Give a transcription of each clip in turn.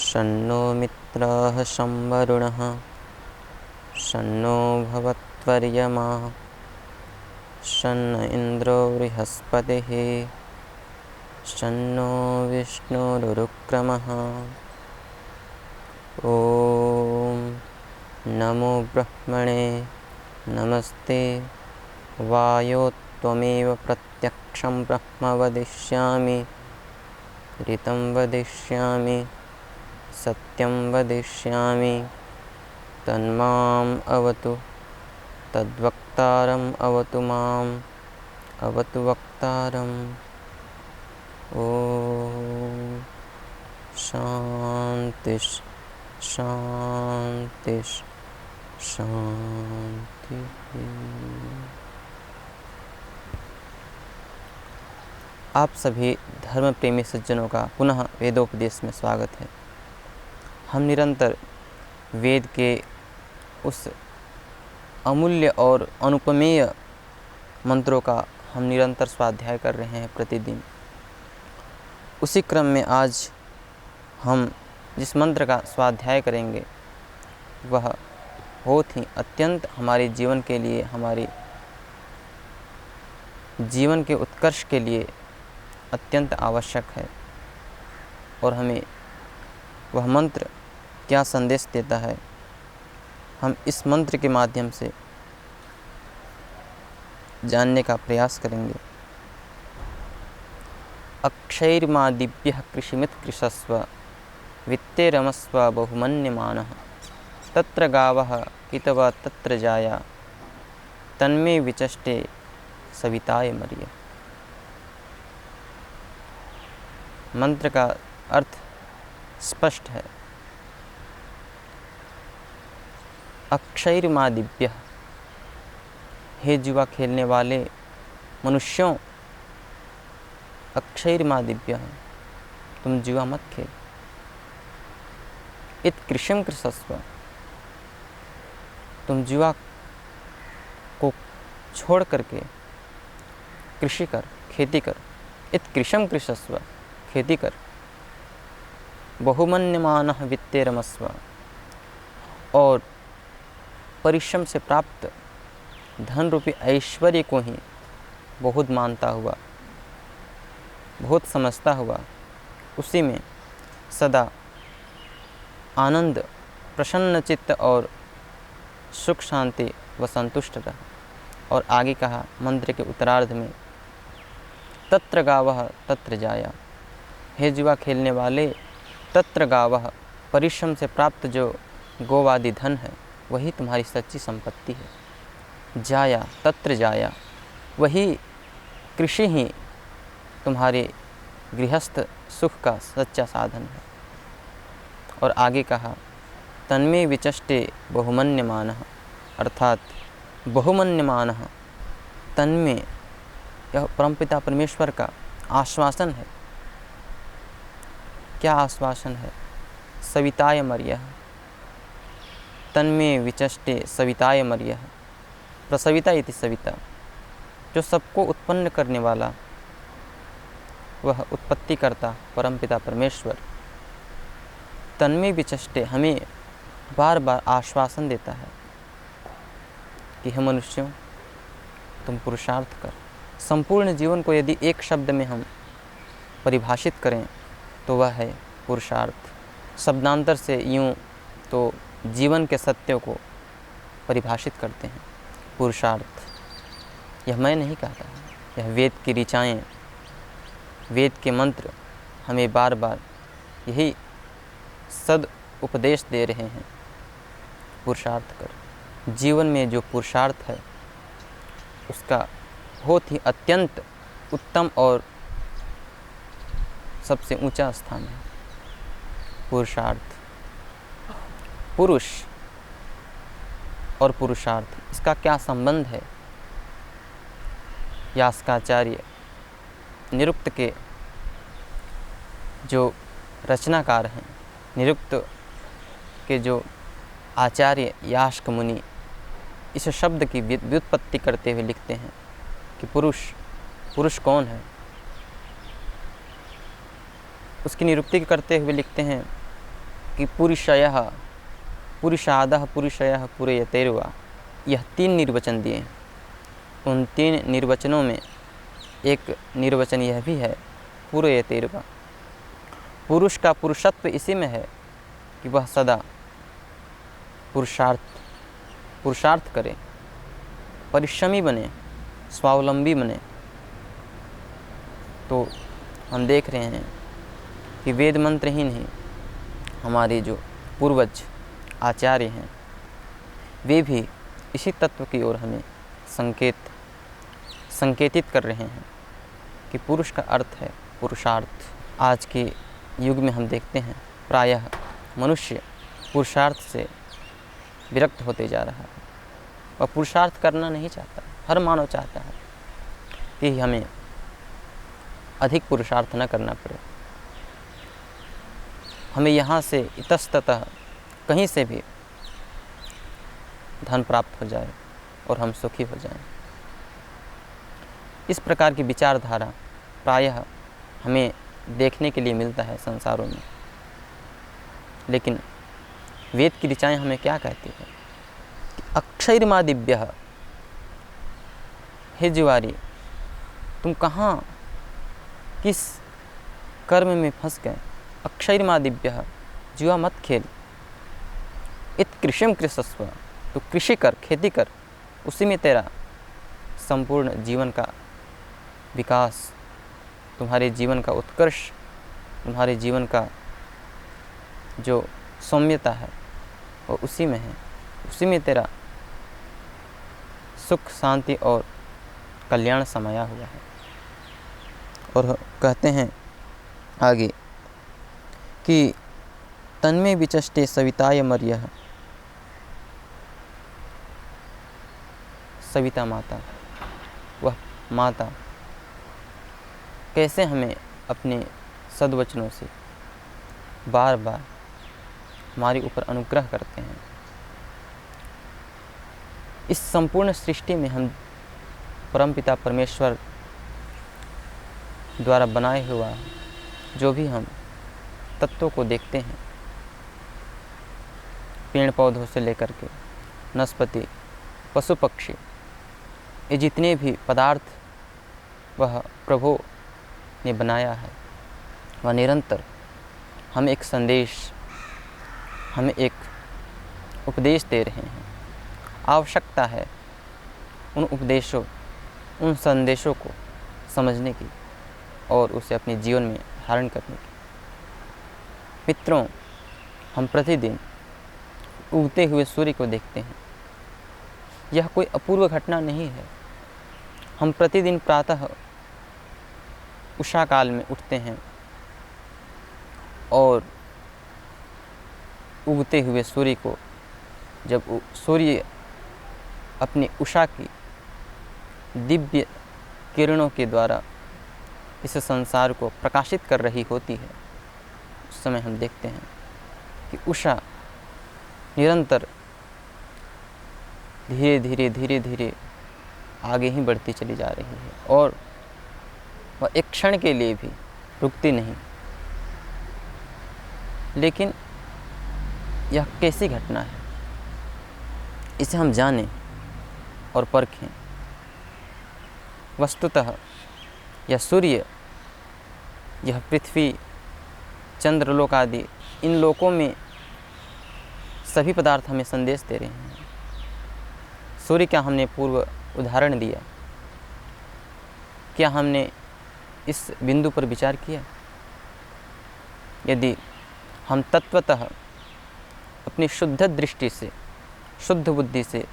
शन्नो मित्राः संवरुणः शन्नो भवत्वर्यमा शन्न इन्द्रो बृहस्पतिः शन्नो विष्णुरुक्रमः। ॐ नमो ब्रह्मणे नमस्ते वायो त्वमेव प्रत्यक्षं ब्रह्म वदिष्यामि ऋतं वदिष्यामि सत्यं वदिष्यामि तन्माम् अवतु तद्वक्तारम् अवतु माम् अवतु वक्तारम्। ॐ शांति शांति शांति। आप सभी धर्म प्रेमी सज्जनों का पुनः वेदोपदेश में स्वागत है। हम निरंतर वेद के उस अमूल्य और अनुपमेय मंत्रों का हम निरंतर स्वाध्याय कर रहे हैं प्रतिदिन। उसी क्रम में आज हम जिस मंत्र का स्वाध्याय करेंगे वह बहुत ही अत्यंत हमारे जीवन के लिए, हमारे जीवन के उत्कर्ष के लिए अत्यंत आवश्यक है। और हमें वह मंत्र क्या संदेश देता है, हम इस मंत्र के माध्यम से जानने का प्रयास करेंगे। अक्षैर्मादिभ्यः कृषिमित् कृषस्व वित्तेरमस्व बहुमन्यमानः तत्र गावः कितव तत्र जाया तन्मे विचष्टे सविताय मर्य। मंत्र का अर्थ स्पष्ट है। अक्षैर्मादिभ्यः, हे जुआ खेलने वाले मनुष्यों, अक्षैर्मादिभ्यः, तुम जुआ मत खेल। इत कृषिं कृषस्व, तुम जुआ को छोड़ करके कृषि कर, खेती कर। इत कृषिं कृषस्व, खेती कर। बहुमन्यमानः वित्तेरमस्व, और परिश्रम से प्राप्त धन रूपी ऐश्वर्य को ही बहुत मानता हुआ, बहुत समझता हुआ, उसी में सदा आनंद, प्रसन्न चित्त और सुख शांति व संतुष्ट रहा। और आगे कहा मंत्र के उत्तरार्ध में, तत्र गावः तत्र जाया, हे जुआ खेलने वाले, तत्र गावः, परिश्रम से प्राप्त जो गोवादि धन है वही तुम्हारी सच्ची संपत्ति है। जाया, तत्र जाया, वही कृषि ही तुम्हारे गृहस्थ सुख का सच्चा साधन है। और आगे कहा, तन्मे विचष्टे बहुमन्यमानः, अर्थात बहुमन्यमानः, तन्मे, यह परमपिता परमेश्वर का आश्वासन है। क्या आश्वासन है? सविताय मर्यः, तन्मे विचष्टे सविताय मर्यः। प्रसविता इति सविता, जो सबको उत्पन्न करने वाला, वह उत्पत्ति करता परमपिता परमेश्वर तन्मे विचष्टे, हमें बार बार आश्वासन देता है कि हे मनुष्यों, तुम पुरुषार्थ कर। संपूर्ण जीवन को यदि एक शब्द में हम परिभाषित करें तो वह है पुरुषार्थ। शब्दांतर से यूँ तो जीवन के सत्यों को परिभाषित करते हैं पुरुषार्थ। यह मैं नहीं कहता, यह वेद की ऋचाएँ, वेद के मंत्र हमें बार बार यही सद उपदेश दे रहे हैं, पुरुषार्थ कर। जीवन में जो पुरुषार्थ है उसका बहुत ही अत्यंत उत्तम और सबसे ऊंचा स्थान है पुरुषार्थ। पुरुष और पुरुषार्थ, इसका क्या संबंध है? यास्काचार्य निरुक्त के जो रचनाकार हैं, निरुक्त के जो आचार्य यास्क मुनि, इस शब्द की व्युत्पत्ति करते हुए लिखते हैं कि पुरुष कौन है। उसकी निरुक्ति करते हुए लिखते हैं कि पुरुषयः पुरुषादः पुरुषयः पूरयतेर्वा, यह 3 निर्वचन दिए। उन 3 निर्वचनों में एक निर्वचन यह भी है पूरयतेर्वा। पुरुष का पुरुषत्व इसी में है कि वह सदा पुरुषार्थ करे, परिश्रमी बने, स्वावलंबी बने। तो हम देख रहे हैं कि वेद मंत्र ही नहीं, हमारे जो पूर्वज आचार्य हैं वे भी इसी तत्व की ओर हमें संकेतित कर रहे हैं कि पुरुष का अर्थ है पुरुषार्थ। आज के युग में हम देखते हैं प्रायः मनुष्य पुरुषार्थ से विरक्त होते जा रहा है और पुरुषार्थ करना नहीं चाहता। हर मानव चाहता है कि हमें अधिक पुरुषार्थ न करना पड़े, हमें यहाँ से इतस्ततः कहीं से भी धन प्राप्त हो जाए और हम सुखी हो जाएं। इस प्रकार की विचारधारा प्रायः हमें देखने के लिए मिलता है संसारों में। लेकिन वेद की ऋचाएँ हमें क्या कहती है कि अक्षयर्मा दिव्यः, हे जुआरी तुम कहाँ किस कर्म में फंस गए। अक्षयर्मा दिव्यः, जुआ मत खेल। इत कृषिम कृषस्व, तो कृषि कर, खेती कर, उसी में तेरा संपूर्ण जीवन का विकास, तुम्हारे जीवन का उत्कर्ष, तुम्हारे जीवन का जो सौम्यता है वो उसी में है। उसी में तेरा सुख शांति और कल्याण समाया हुआ है। और कहते हैं आगे कि तन्मे विचष्टे सविताय मर्यः, सविता माता, वह माता कैसे हमें अपने सद्वचनों से बार बार हमारे ऊपर अनुग्रह करते हैं। इस संपूर्ण सृष्टि में हम परमपिता परमेश्वर द्वारा बनाए हुआ जो भी हम तत्वों को देखते हैं, पेड़ पौधों से लेकर के वनस्पति, पशु पक्षी, ये जितने भी पदार्थ वह प्रभु ने बनाया है, वह निरंतर हमें एक संदेश, हमें एक उपदेश दे रहे हैं। आवश्यकता है उन उपदेशों, उन संदेशों को समझने की और उसे अपने जीवन में धारण करने की। मित्रों, हम प्रतिदिन उगते हुए सूर्य को देखते हैं। यह कोई अपूर्व घटना नहीं है। हम प्रतिदिन प्रातः उषा काल में उठते हैं और उगते हुए सूर्य को, जब सूर्य अपनी उषा की दिव्य किरणों के द्वारा इस संसार को प्रकाशित कर रही होती है, उस समय हम देखते हैं कि उषा निरंतर धीरे धीरे आगे ही बढ़ती चली जा रही है और वह एक क्षण के लिए भी रुकती नहीं। लेकिन यह कैसी घटना है, इसे हम जानें और परखें। वस्तुतः यह सूर्य, यह पृथ्वी, चंद्रलोक आदि, इन लोकों में सभी पदार्थ हमें संदेश दे रहे हैं। सूर्य का हमने पूर्व उदाहरण दिया, क्या हमने इस बिंदु पर विचार किया? यदि हम तत्वतः अपनी शुद्ध दृष्टि से, शुद्ध बुद्धि से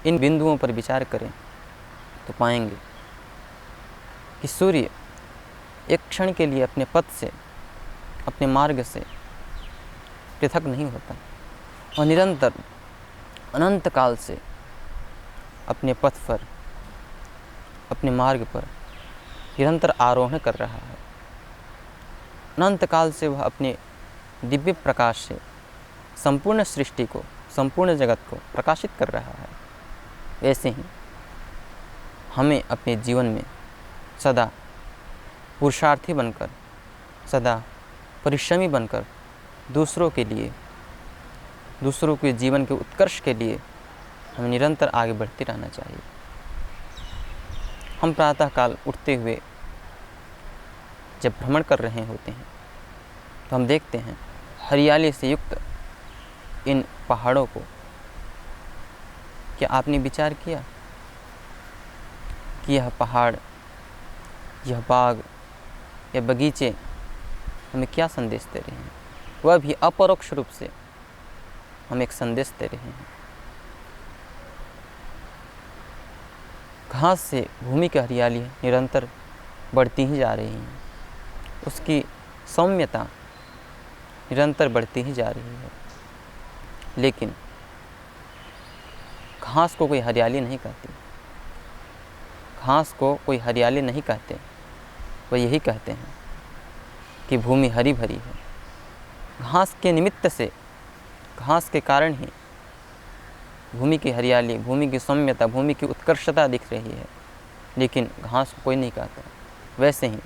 इन बिंदुओं पर विचार करें तो पाएंगे कि सूर्य एक क्षण के लिए अपने पथ से, अपने मार्ग से पृथक नहीं होता और निरंतर अनंत काल से अपने पथ पर, अपने मार्ग पर निरंतर आरोहण कर रहा है। अनंत काल से वह अपने दिव्य प्रकाश से संपूर्ण सृष्टि को, संपूर्ण जगत को प्रकाशित कर रहा है। वैसे ही हमें अपने जीवन में सदा पुरुषार्थी बनकर, सदा परिश्रमी बनकर दूसरों के लिए, दूसरों के जीवन के उत्कर्ष के लिए हमें निरंतर आगे बढ़ते रहना चाहिए। हम प्रातःकाल उठते हुए जब भ्रमण कर रहे होते हैं तो हम देखते हैं हरियाली से युक्त इन पहाड़ों को। क्या आपने विचार किया कि यह पहाड़, यह बाग, यह बगीचे हमें क्या संदेश दे रहे हैं? वह भी अपरोक्ष रूप से हमें एक संदेश दे रहे हैं। घास से भूमि की हरियाली निरंतर बढ़ती ही जा रही है, उसकी सौम्यता निरंतर बढ़ती ही जा रही है, लेकिन घास को कोई हरियाली नहीं कहती। घास को कोई हरियाली नहीं कहते, वह यही कहते हैं कि भूमि हरी भरी है। घास के निमित्त से, घास के कारण ही भूमि की हरियाली, भूमि की सौम्यता, भूमि की उत्कर्षता दिख रही है, लेकिन घास को कोई नहीं कहता। वैसे ही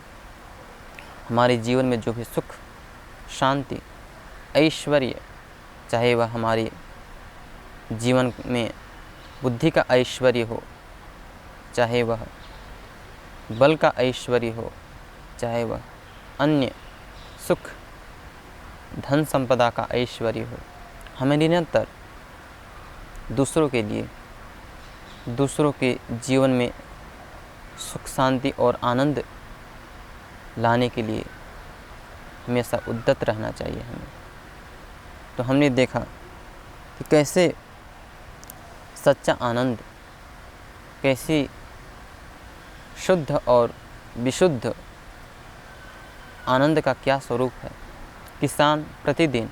हमारे जीवन में जो भी सुख, शांति, ऐश्वर्य, चाहे वह हमारे जीवन में बुद्धि का ऐश्वर्य हो, चाहे वह बल का ऐश्वर्य हो, चाहे वह अन्य सुख, धन संपदा का ऐश्वर्य हो, हमें निरंतर दूसरों के लिए, दूसरों के जीवन में सुख, शांति और आनंद लाने के लिए हमेशा उद्यत रहना चाहिए हमें। तो हमने देखा कि कैसे सच्चा आनंद, कैसी शुद्ध और विशुद्ध आनंद का क्या स्वरूप है। किसान प्रतिदिन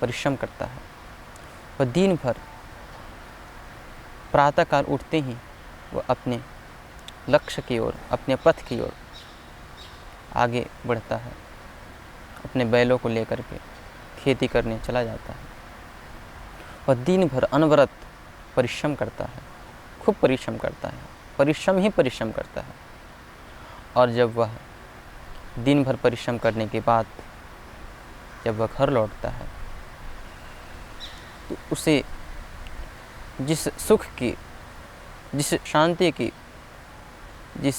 परिश्रम करता है, वह दिन भर प्रातःकाल उठते ही वह अपने लक्ष्य की ओर, अपने पथ की ओर आगे बढ़ता है, अपने बैलों को लेकर के खेती करने चला जाता है। वह दिन भर अनवरत परिश्रम करता है, खूब परिश्रम करता है, परिश्रम ही परिश्रम करता है। और जब वह दिन भर परिश्रम करने के बाद जब वह घर लौटता है तो उसे जिस सुख की, जिस शांति की, जिस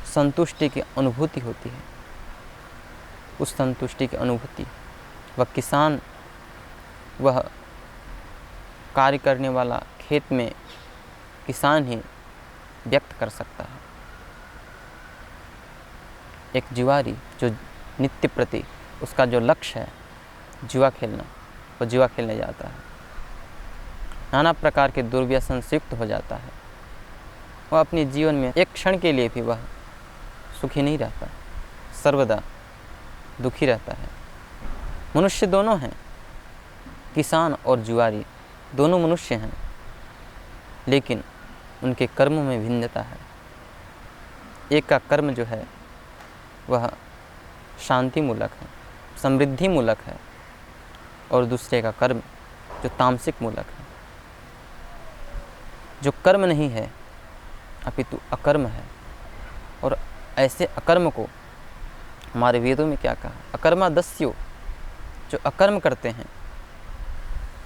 संतुष्टि की अनुभूति होती है, उस संतुष्टि की अनुभूति वह किसान, वह कार्य करने वाला खेत में किसान ही व्यक्त कर सकता है। एक जुआरी जो नित्य प्रति उसका जो लक्ष्य है जुआ खेलना, वह जुआ खेलने जाता है, नाना प्रकार के दुर्व्यसन से युक्त हो जाता है। वह अपने जीवन में एक क्षण के लिए भी वह सुखी नहीं रहता, सर्वदा दुखी रहता है। मनुष्य दोनों हैं, किसान और जुआरी दोनों मनुष्य हैं, लेकिन उनके कर्मों में भिन्नता है। एक का कर्म जो है वह शांति मूलक है, समृद्धि मूलक है, और दूसरे का कर्म जो तामसिक मूलक है, जो कर्म नहीं है अपितु अकर्म है। और ऐसे अकर्म को हमारे वेदों में क्या कहा? अकर्मा दस्यु। जो अकर्म करते हैं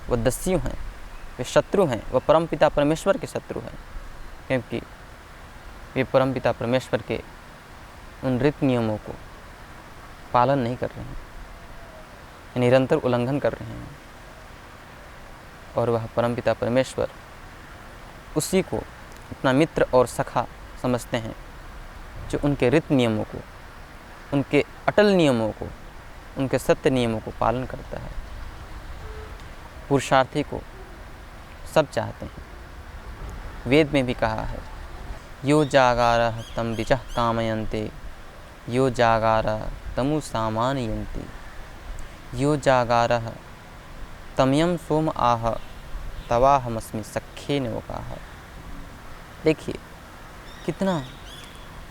वह दस्यु हैं, वे शत्रु हैं, वह परमपिता परमेश्वर के शत्रु हैं, क्योंकि वे परमपिता परमेश्वर के उन रीति नियमों को पालन नहीं कर रहे हैं, निरंतर उल्लंघन कर रहे हैं। और वह परमपिता परमेश्वर उसी को अपना मित्र और सखा समझते हैं, जो उनके रीति नियमों को, उनके अटल नियमों को, उनके सत्य नियमों को पालन करता है। पुरुषार्थी को सब चाहते हैं। वेद में भी कहा है, यो जागारः तं ऋचः कामयन्ते, यो जागारः तमु सामानयन्ति, यो जागारः तमयं सोम आह तवाहमस्मि सख्येन वकाः। देखिए कितना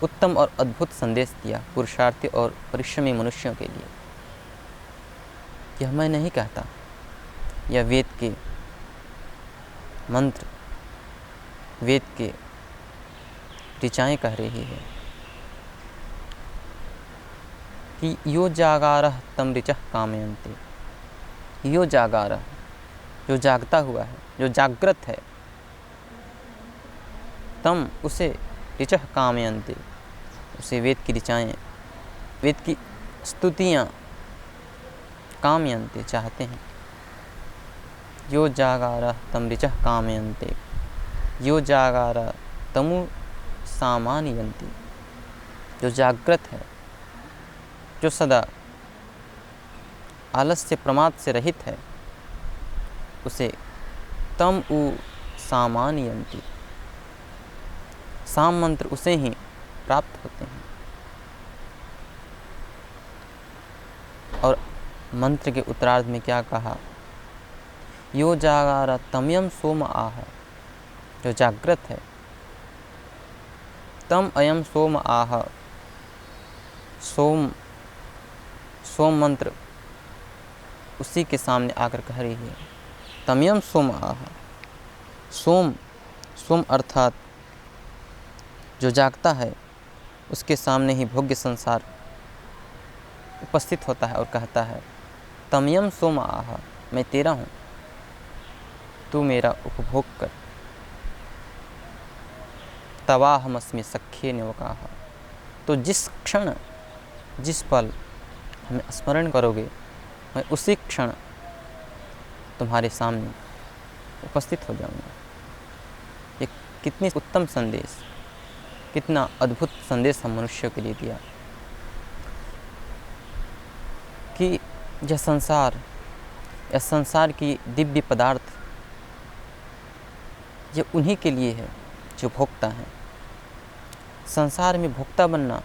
उत्तम और अद्भुत संदेश दिया पुरुषार्थी और परिश्रमी मनुष्यों के लिए। यह मैं नहीं कहता, यह वेद के मंत्र, वेद के ऋचाएँ कह रही है कि यो जागारः तम ऋचः कामयन्ते। यो जागारः, जो जागता हुआ है, जो जागृत है, तम उसे ऋचः कामयन्ते, उसे वेद की ऋचाएँ, वेद की स्तुतियाँ कामयन्ते चाहते हैं। यो जागारः तम ऋचः कामयन्ते, यो जागारः तमु सामान्यन्ते, जो जागृत है, जो सदा आलस्य प्रमाद से रहित है, उसे तम उ सामान्यन्ते, साम मंत्र उसे ही प्राप्त होते हैं। और मंत्र के उत्तरार्ध में क्या कहा? यो जागार तमयम सोम आह, जो जागृत है, तम अयम सोम आह, सोम मंत्र उसी के सामने आकर कह रही है। तमयम सोम आह, सोम अर्थात जो जागता है, उसके सामने ही भोग्य संसार उपस्थित होता है और कहता है तमयम सोम आह, मैं तेरा हूँ, तू मेरा उपभोग कर। तवाहमस्मि सख्ये नवकाः, तो जिस क्षण जिस पल हमें स्मरण करोगे, मैं उसी क्षण तुम्हारे सामने उपस्थित हो जाऊंगा। ये कितनी उत्तम संदेश, कितना अद्भुत संदेश हम मनुष्यों के लिए दिया कि यह संसार की दिव्य पदार्थ, ये उन्हीं के लिए है जो भोक्ता हैं। संसार में भोक्ता बनना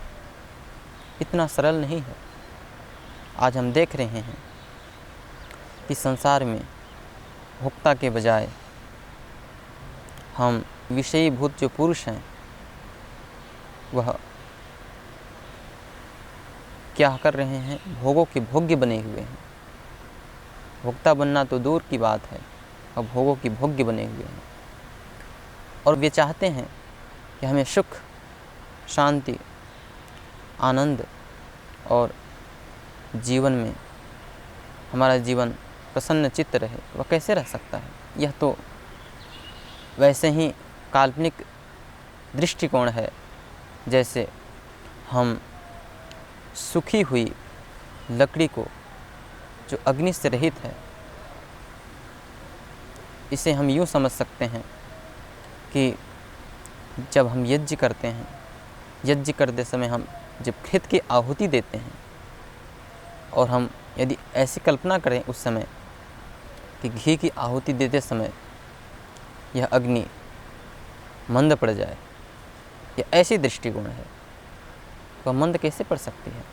इतना सरल नहीं है। आज हम देख रहे हैं कि संसार में भोक्ता के बजाय हम विषयीभूत जो पुरुष हैं, वह क्या कर रहे हैं? भोगों के भोग्य बने हुए हैं। भोक्ता बनना तो दूर की बात है, और भोगों की भोग्य बने हुए हैं। और वे चाहते हैं कि हमें सुख, शांति, आनंद और जीवन में हमारा जीवन प्रसन्न चित्त रहे। वह कैसे रह सकता है? यह तो वैसे ही काल्पनिक दृष्टिकोण है, जैसे हम सूखी हुई लकड़ी को जो अग्नि से रहित है, इसे हम यूँ समझ सकते हैं कि जब हम यज्ञ करते हैं, यज्ञ करते समय हम जब घृत की आहुति देते हैं, और हम यदि ऐसी कल्पना करें उस समय कि घी की आहुति देते समय यह अग्नि मंद पड़ जाए, यह ऐसी दृष्टिकोण है, वह मंद कैसे पड़ सकती है?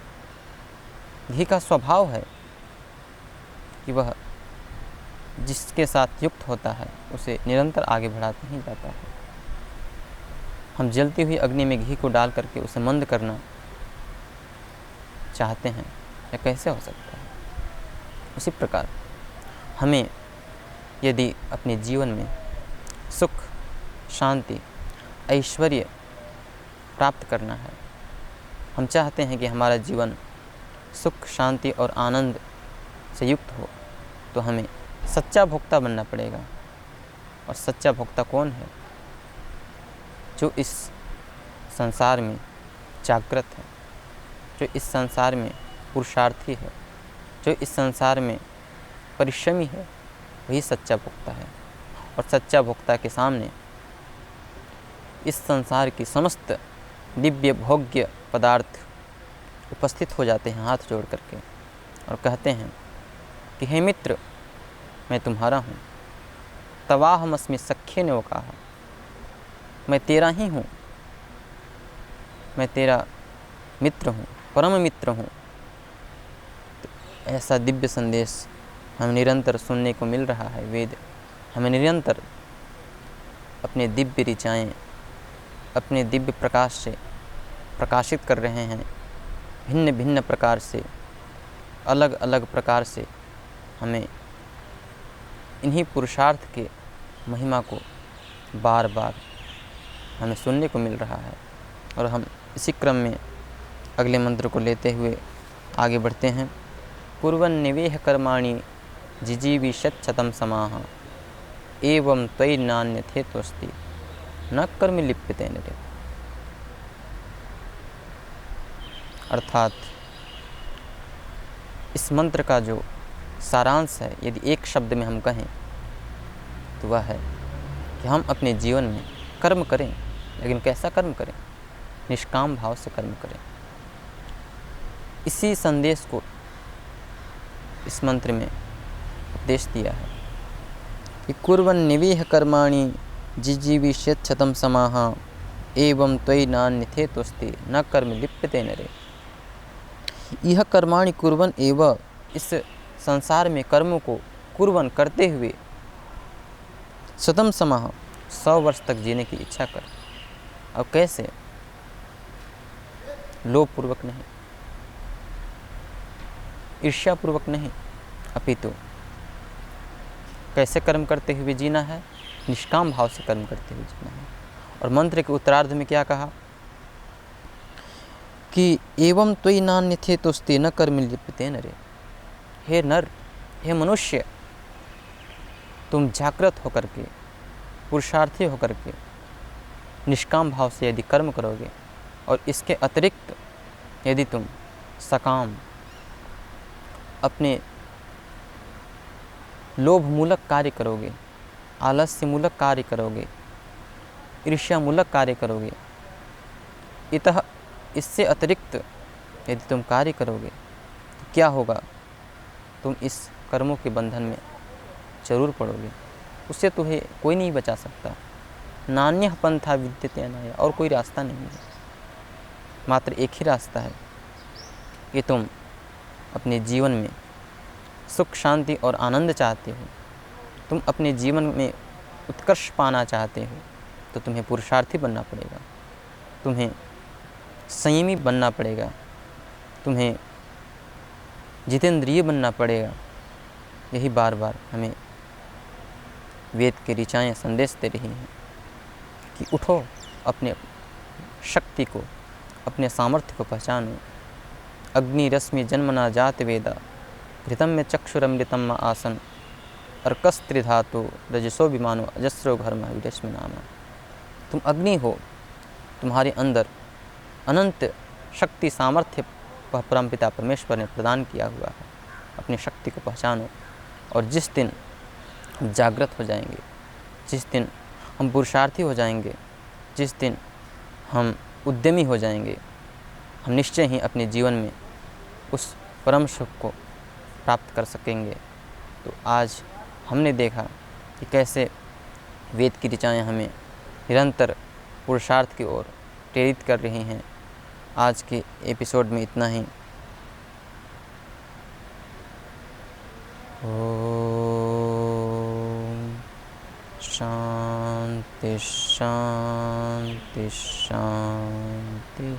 घी का स्वभाव है कि वह जिसके साथ युक्त होता है उसे निरंतर आगे बढ़ाते ही जाता है। हम जलती हुई अग्नि में घी को डाल करके उसे मंद करना चाहते हैं, यह कैसे हो सकता है? उसी प्रकार हमें यदि अपने जीवन में सुख, शांति, ऐश्वर्य प्राप्त करना है, हम चाहते हैं कि हमारा जीवन सुख, शांति और आनंद से युक्त हो, तो हमें सच्चा भोक्ता बनना पड़ेगा। और सच्चा भोक्ता कौन है? जो इस संसार में जागृत है, जो इस संसार में पुरुषार्थी है, जो इस संसार में परिश्रमी है, वही सच्चा भोक्ता है। और सच्चा भोक्ता के सामने इस संसार की समस्त दिव्य भोग्य पदार्थ उपस्थित हो जाते हैं हाथ जोड़ करके, और कहते हैं कि हे मित्र, मैं तुम्हारा हूँ। तवाहमस्मि सख्ये नवकाः, मैं तेरा ही हूँ, मैं तेरा मित्र हूँ, परम मित्र हूँ। तो ऐसा दिव्य संदेश हमें निरंतर सुनने को मिल रहा है। वेद हमें निरंतर अपने दिव्य ऋचाएँ, अपने दिव्य प्रकाश से प्रकाशित कर रहे हैं। भिन्न भिन्न प्रकार से, अलग अलग प्रकार से हमें इन्हीं पुरुषार्थ के महिमा को बार बार हमें सुनने को मिल रहा है। और हम इसी क्रम में अगले मंत्र को लेते हुए आगे बढ़ते हैं। कुर्वन् निवेह कर्माणि जिजीविषत् शतं समाः एवं त्वयि नान्यथेतोऽस्ति न कर्म लिप्यते नरे। अर्थात इस मंत्र का जो सारांश है, यदि एक शब्द में हम कहें तो वह है कि हम अपने जीवन में कर्म करें, लेकिन कैसा कर्म करें? निष्काम भाव से कर्म करें। इसी संदेश को इस मंत्र में उपदेश दिया है कि कुर्वन् निवेह कर्माणि जिजीविषत् शतं समाः एवं त्वयि नान्यथेतोऽस्ति न कर्म लिप्यते नरे। यह कर्माणि कुर्वन् एव, इस संसार में कर्मों को कुर्वन् करते हुए, शतं समाः 100 वर्ष तक जीने की इच्छा कर। अब कैसे? लोभपूर्वक नहीं, ईर्ष्यापूर्वक नहीं, अपितु कैसे कर्म करते हुए जीना है? निष्काम भाव से कर्म करते हुए जीना है। और मंत्र के उत्तरार्ध में क्या कहा कि एवं त्वयि नान्यथेतोऽस्ति न कर्म लिप्यते नरे। हे नर, हे मनुष्य, तुम जागृत होकर के, पुरुषार्थी होकर के निष्काम भाव से यदि कर्म करोगे और इसके अतिरिक्त यदि तुम सकाम अपने लोभमूलक कार्य करोगे, आलस्यमूलक कार्य करोगे, ईर्ष्यामूलक कार्य करोगे, इतः इससे अतिरिक्त यदि तुम कार्य करोगे तो क्या होगा? तुम इस कर्मों के बंधन में जरूर पड़ोगे। उससे तुम्हें कोई नहीं बचा सकता। नान्यः पंथा विद्यते अनाया, और कोई रास्ता नहीं है। मात्र एक ही रास्ता है कि तुम अपने जीवन में सुख, शांति और आनंद चाहते हो, तुम अपने जीवन में उत्कर्ष पाना चाहते हो, तो तुम्हें पुरुषार्थी बनना पड़ेगा, तुम्हें संयमी बनना पड़ेगा, तुम्हें जितेंद्रिय बनना पड़ेगा। यही बार बार हमें वेद की ऋचाएँ संदेश दे रही हैं कि उठो, अपने शक्ति को, अपने सामर्थ्य को पहचानो। अग्नि रश्मि जन्मना जात वेदा घृतम में चक्षुरमृतम आसन अर्कस्त्रिधातु रजसो विमानो अजस्रो घर्म विरश्मि नामा। तुम अग्नि हो, तुम्हारे अंदर अनंत शक्ति सामर्थ्य परमपिता परमेश्वर ने प्रदान किया हुआ है। अपनी शक्ति को पहचानो, और जिस दिन हम जागृत हो जाएंगे, जिस दिन हम पुरुषार्थी हो जाएंगे, जिस दिन हम उद्यमी हो जाएंगे, हम निश्चय ही अपने जीवन में उस परम सुख को प्राप्त कर सकेंगे। तो आज हमने देखा कि कैसे वेद की ऋचाएँ हमें निरंतर पुरुषार्थ की ओर प्रेरित कर रही हैं। आज के एपिसोड में इतना ही। ओम शांति शांति शांति।